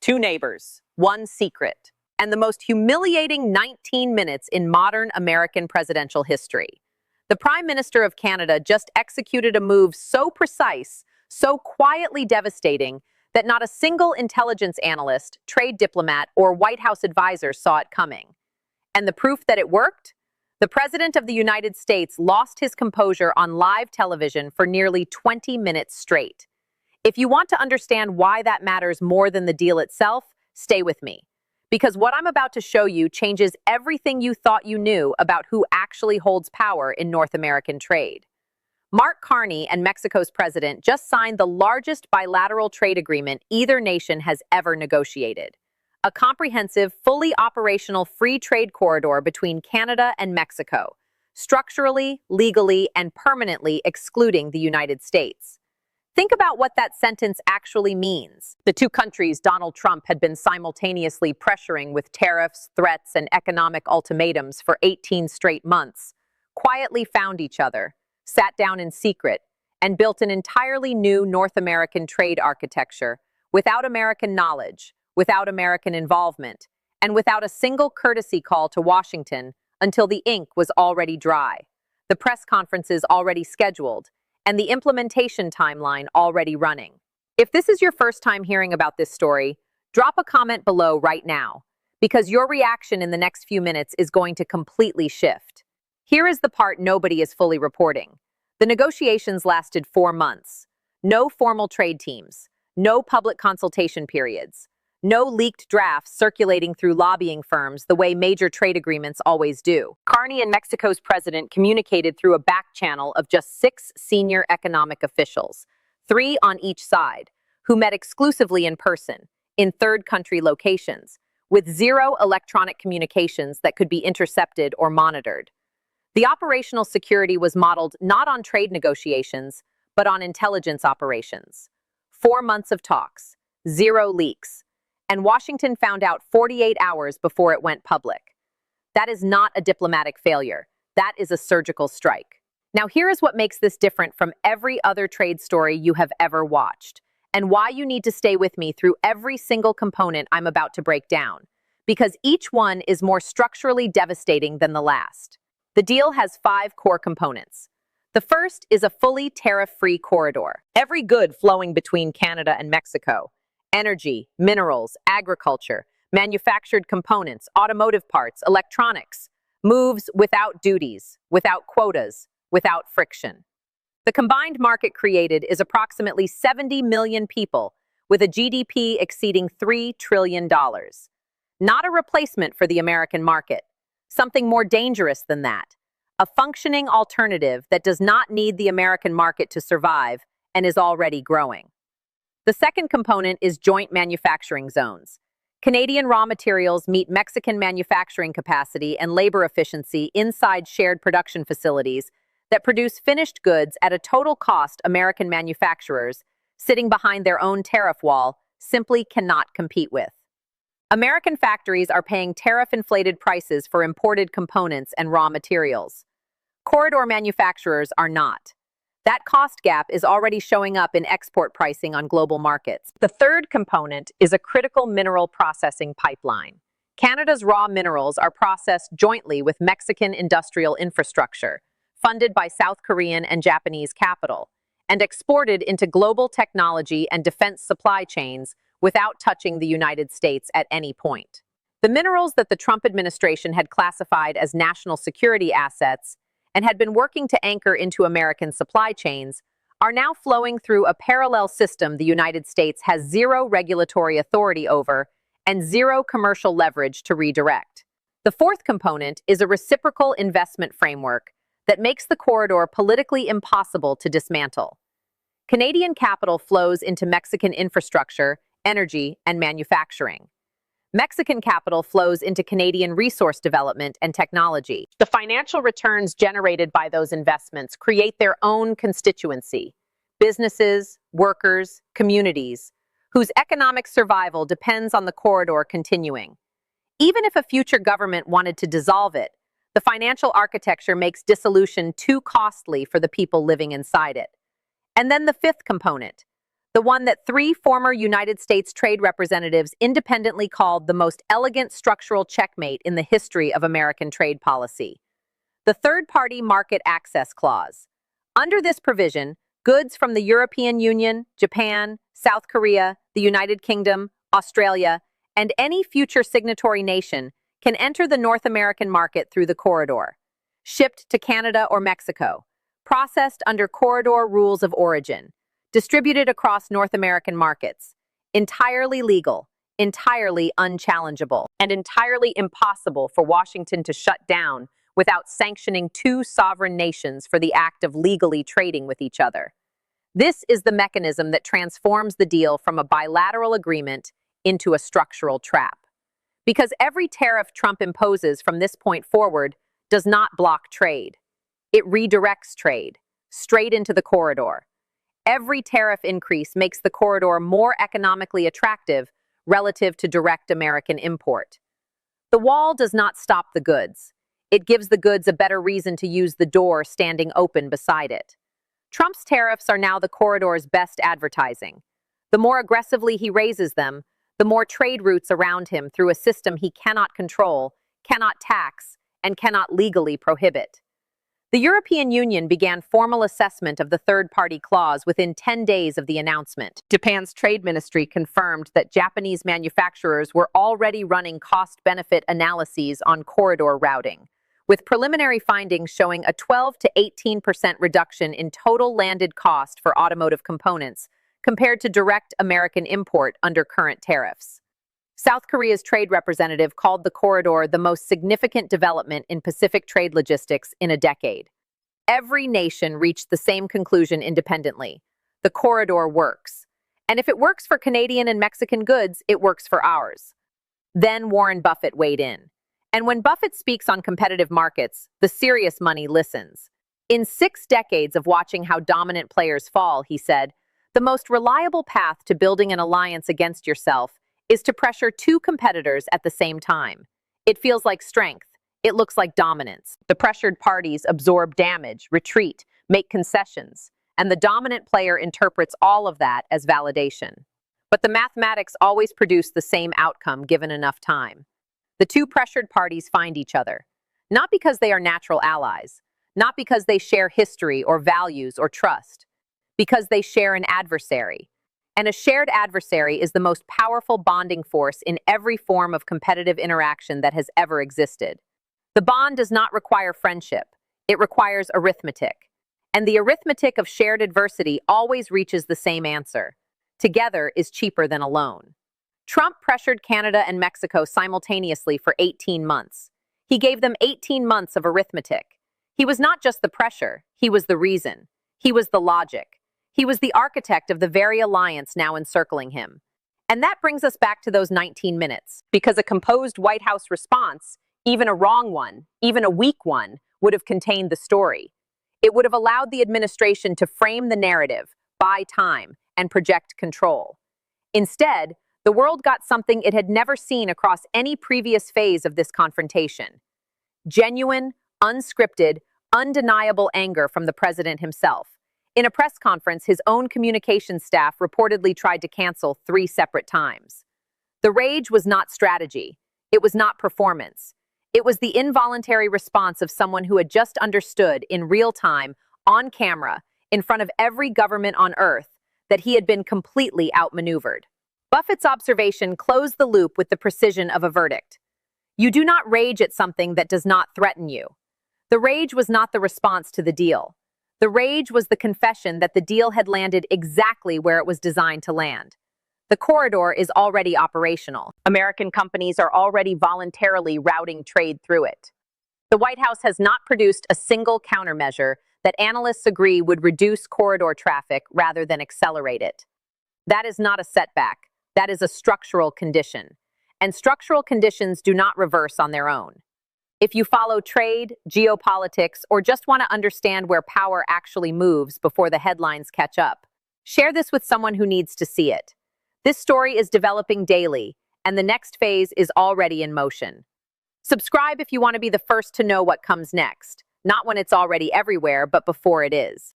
two neighbors, one secret, and the most humiliating 19 minutes in modern American presidential history. The Prime Minister of Canada just executed a move so precise, so quietly devastating, that not a single intelligence analyst, trade diplomat, or White House advisor saw it coming. And the proof that it worked? The President of the United States lost his composure on live television for nearly 20 minutes straight. If you want to understand why that matters more than the deal itself, stay with me. Because what I'm about to show you changes everything you thought you knew about who actually holds power in North American trade. Mark Carney and Mexico's president just signed the largest bilateral trade agreement either nation has ever negotiated. A comprehensive, fully operational free trade corridor between Canada and Mexico, structurally, legally, and permanently excluding the United States. Think about what that sentence actually means. The two countries Donald Trump had been simultaneously pressuring with tariffs, threats, and economic ultimatums for 18 straight months, quietly found each other, sat down in secret, and built an entirely new North American trade architecture without American knowledge, without American involvement, and without a single courtesy call to Washington until the ink was already dry, the press conferences already scheduled, and the implementation timeline already running. If this is your first time hearing about this story, drop a comment below right now, because your reaction in the next few minutes is going to completely shift. Here is the part nobody is fully reporting. The negotiations lasted 4 months. No formal trade teams, no public consultation periods, no leaked drafts circulating through lobbying firms the way major trade agreements always do. Carney and Mexico's president communicated through a back channel of just 6 senior economic officials, 3 on each side, who met exclusively in person, in third country locations, with 0 electronic communications that could be intercepted or monitored. The operational security was modeled not on trade negotiations, but on intelligence operations. 4 months of talks, 0 leaks, and Washington found out 48 hours before it went public. That is not a diplomatic failure. That is a surgical strike. Now, here is what makes this different from every other trade story you have ever watched, and why you need to stay with me through every single component I'm about to break down, because each one is more structurally devastating than the last. The deal has 5 core components. The first is a fully tariff-free corridor. Every good flowing between Canada and Mexico, energy, minerals, agriculture, manufactured components, automotive parts, electronics, moves without duties, without quotas, without friction. The combined market created is approximately 70 million people with a GDP exceeding $3 trillion. Not a replacement for the American market. Something more dangerous than that. A functioning alternative that does not need the American market to survive and is already growing. The second component is joint manufacturing zones. Canadian raw materials meet Mexican manufacturing capacity and labor efficiency inside shared production facilities that produce finished goods at a total cost American manufacturers, sitting behind their own tariff wall, simply cannot compete with. American factories are paying tariff-inflated prices for imported components and raw materials. Corridor manufacturers are not. That cost gap is already showing up in export pricing on global markets. The third component is a critical mineral processing pipeline. Canada's raw minerals are processed jointly with Mexican industrial infrastructure, funded by South Korean and Japanese capital, and exported into global technology and defense supply chains without touching the United States at any point. The minerals that the Trump administration had classified as national security assets and had been working to anchor into American supply chains are now flowing through a parallel system the United States has 0 regulatory authority over and 0 commercial leverage to redirect. The fourth component is a reciprocal investment framework that makes the corridor politically impossible to dismantle. Canadian capital flows into Mexican infrastructure, energy, and manufacturing. Mexican capital flows into Canadian resource development and technology. The financial returns generated by those investments create their own constituency, businesses, workers, communities, whose economic survival depends on the corridor continuing. Even if a future government wanted to dissolve it, the financial architecture makes dissolution too costly for the people living inside it. And then the fifth component, the one that three former United States trade representatives independently called the most elegant structural checkmate in the history of American trade policy. The Third-Party Market Access Clause. Under this provision, goods from the European Union, Japan, South Korea, the United Kingdom, Australia, and any future signatory nation can enter the North American market through the corridor, shipped to Canada or Mexico, processed under corridor rules of origin, distributed across North American markets, entirely legal, entirely unchallengeable, and entirely impossible for Washington to shut down without sanctioning two sovereign nations for the act of legally trading with each other. This is the mechanism that transforms the deal from a bilateral agreement into a structural trap. Because every tariff Trump imposes from this point forward does not block trade. It redirects trade straight into the corridor. Every tariff increase makes the corridor more economically attractive relative to direct American import. The wall does not stop the goods. It gives the goods a better reason to use the door standing open beside it. Trump's tariffs are now the corridor's best advertising. The more aggressively he raises them, the more trade routes around him through a system he cannot control, cannot tax, and cannot legally prohibit. The European Union began formal assessment of the third-party clause within 10 days of the announcement. Japan's trade ministry confirmed that Japanese manufacturers were already running cost-benefit analyses on corridor routing, with preliminary findings showing a 12 to 18% reduction in total landed cost for automotive components compared to direct American import under current tariffs. South Korea's trade representative called the corridor the most significant development in Pacific trade logistics in a decade. Every nation reached the same conclusion independently. The corridor works. And if it works for Canadian and Mexican goods, it works for ours. Then Warren Buffett weighed in. And when Buffett speaks on competitive markets, the serious money listens. In 6 decades of watching how dominant players fall, he said, the most reliable path to building an alliance against yourself is to pressure two competitors at the same time. It feels like strength. It looks like dominance. The pressured parties absorb damage, retreat, make concessions, and the dominant player interprets all of that as validation. But the mathematics always produce the same outcome given enough time. The two pressured parties find each other, not because they are natural allies, not because they share history or values or trust, because they share an adversary. And a shared adversary is the most powerful bonding force in every form of competitive interaction that has ever existed. The bond does not require friendship. It requires arithmetic. And the arithmetic of shared adversity always reaches the same answer. Together is cheaper than alone. Trump pressured Canada and Mexico simultaneously for 18 months. He gave them 18 months of arithmetic. He was not just the pressure, he was the reason. He was the logic. He was the architect of the very alliance now encircling him. And that brings us back to those 19 minutes, because a composed White House response, even a wrong one, even a weak one, would have contained the story. It would have allowed the administration to frame the narrative, buy time, and project control. Instead, the world got something it had never seen across any previous phase of this confrontation. Genuine, unscripted, undeniable anger from the president himself. In a press conference, his own communications staff reportedly tried to cancel 3 separate times. The rage was not strategy. It was not performance. It was the involuntary response of someone who had just understood in real time, on camera, in front of every government on Earth, that he had been completely outmaneuvered. Buffett's observation closed the loop with the precision of a verdict. You do not rage at something that does not threaten you. The rage was not the response to the deal. The rage was the confession that the deal had landed exactly where it was designed to land. The corridor is already operational. American companies are already voluntarily routing trade through it. The White House has not produced a single countermeasure that analysts agree would reduce corridor traffic rather than accelerate it. That is not a setback. That is a structural condition. And structural conditions do not reverse on their own. If you follow trade, geopolitics, or just want to understand where power actually moves before the headlines catch up, share this with someone who needs to see it. This story is developing daily, and the next phase is already in motion. Subscribe if you want to be the first to know what comes next, not when it's already everywhere, but before it is.